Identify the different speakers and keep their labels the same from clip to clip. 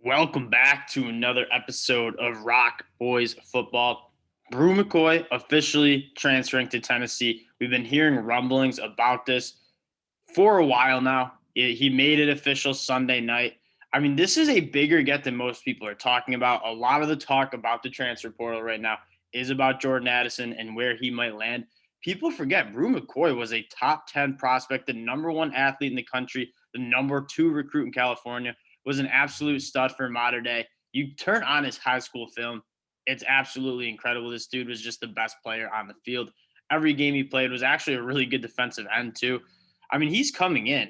Speaker 1: Welcome back to another episode of Rock Boys Football. Bru McCoy officially transferring to Tennessee. We've been hearing rumblings about this for a while now. He made it official Sunday night. I mean, this is a bigger get than most people are talking about. A lot of the talk about the transfer portal right now is about Jordan Addison and where he might land. People forget Bru McCoy was a top 10 prospect, the number one athlete in the country, the number two recruit in California, was an absolute stud for modern day. You turn on his high school film, it's absolutely incredible. This dude was just the best player on the field. Every game he played was actually a really good defensive end, too. I mean, he's coming in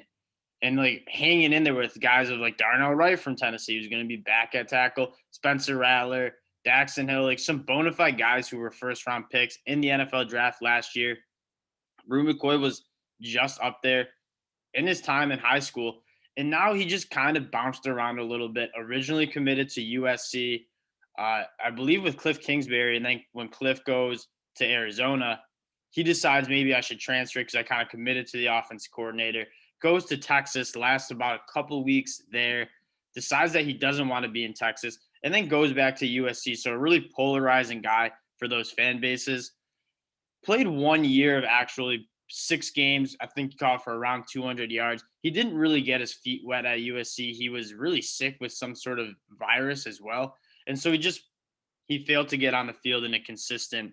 Speaker 1: and like hanging in there with guys of like Darnell Wright from Tennessee, who's going to be back at tackle, Spencer Rattler, Daxton Hill, like some bona fide guys who were first round picks in the NFL draft last year. Bru McCoy was just up there in his time in high school. And now he just kind of bounced around a little bit. Originally committed to USC, I believe with Cliff Kingsbury. And then when Cliff goes to Arizona, he decides maybe I should transfer because I kind of committed to the offense coordinator. Goes to Texas, lasts about a couple weeks there, decides that he doesn't want to be in Texas, and then goes back to USC. So a really polarizing guy for those fan bases. Played 1 year of actually 6 games. I think he caught for around 200 yards. He didn't really get his feet wet at USC. He was really sick with some sort of virus as well. And so he failed to get on the field in a consistent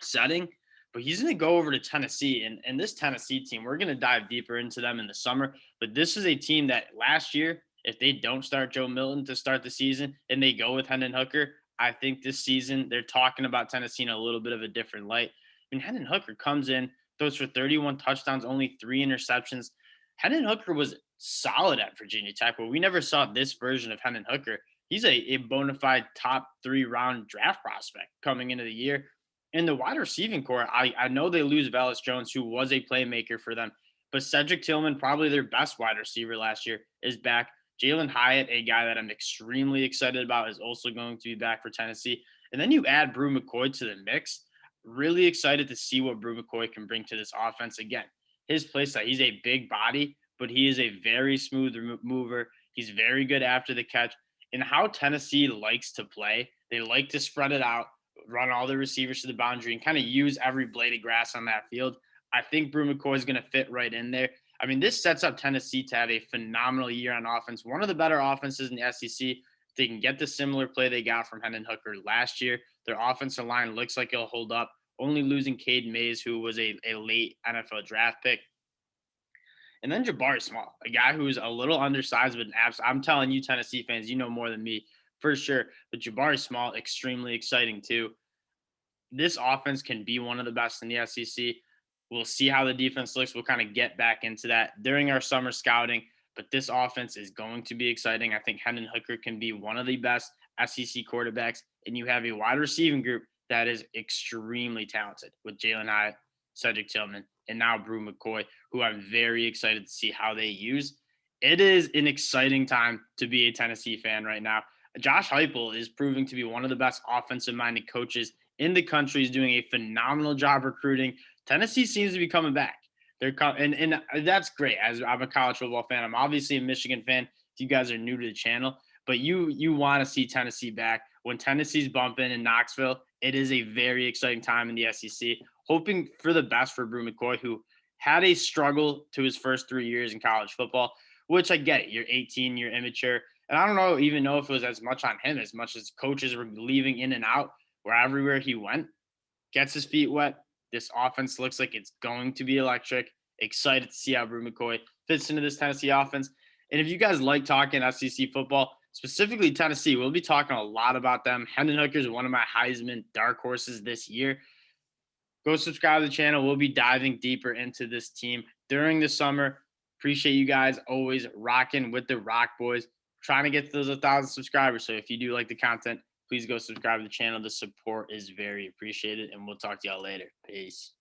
Speaker 1: setting. But he's going to go over to Tennessee. And this Tennessee team, we're going to dive deeper into them in the summer. But this is a team that last year, if they don't start Joe Milton to start the season and they go with Hendon Hooker, I think this season they're talking about Tennessee in a little bit of a different light. I mean, Hendon Hooker comes in, throws for 31 touchdowns, only 3 interceptions. Hendon Hooker was solid at Virginia Tech, but we never saw this version of Hendon Hooker. He's a bona fide top 3 round draft prospect coming into the year. In the wide receiving core, I know they lose Velus Jones, who was a playmaker for them, but Cedric Tillman, probably their best wide receiver last year, is back. Jalen Hyatt, a guy that I'm extremely excited about, is also going to be back for Tennessee. And then you add Bru McCoy to the mix. Really excited to see what Bru McCoy can bring to this offense. Again, his play style, he's a big body, but he is a very smooth mover. He's very good after the catch. And how Tennessee likes to play, they like to spread it out, run all the receivers to the boundary, and kind of use every blade of grass on that field. I think Bru McCoy is going to fit right in there. I mean, this sets up Tennessee to have a phenomenal year on offense, one of the better offenses in the SEC. If they can get the similar play they got from Hendon Hooker last year, their offensive line looks like it'll hold up, only losing Cade Mays, who was a late NFL draft pick. And then Jabari Small, a guy who's a little undersized, but I'm telling you, Tennessee fans, you know more than me for sure. But Jabari Small, extremely exciting too. This offense can be one of the best in the SEC. We'll see how the defense looks. We'll kind of get back into that during our summer scouting. But this offense is going to be exciting. I think Hendon Hooker can be one of the best SEC quarterbacks. And you have a wide receiving group that is extremely talented with Jalen Hyatt, Cedric Tillman, and now Bru McCoy, who I'm very excited to see how they use. It is an exciting time to be a Tennessee fan right now. Josh Heupel is proving to be one of the best offensive-minded coaches in the country. He's doing a phenomenal job recruiting. Tennessee seems to be coming back. And that's great. As I'm a college football fan, I'm obviously a Michigan fan. If you guys are new to the channel, but you want to see Tennessee back. When Tennessee's bumping in Knoxville, it is a very exciting time in the SEC. Hoping for the best for Bru McCoy, who had a struggle to his first 3 years in college football, which I get it. You're 18, you're immature. And I don't even know if it was as much on him as much as coaches were leaving in and out where everywhere he went. Gets his feet wet. This offense looks like it's going to be electric. Excited to see how Bru McCoy fits into this Tennessee offense. And if you guys like talking SEC football, specifically Tennessee, we'll be talking a lot about them. Hendon Hooker is one of my Heisman dark horses this year. Go subscribe to the channel. We'll be diving deeper into this team during the summer. Appreciate you guys always rocking with the Rock Boys. Trying to get to those 1,000 subscribers. So if you do like the content, please go subscribe to the channel. The support is very appreciated, and we'll talk to y'all later. Peace.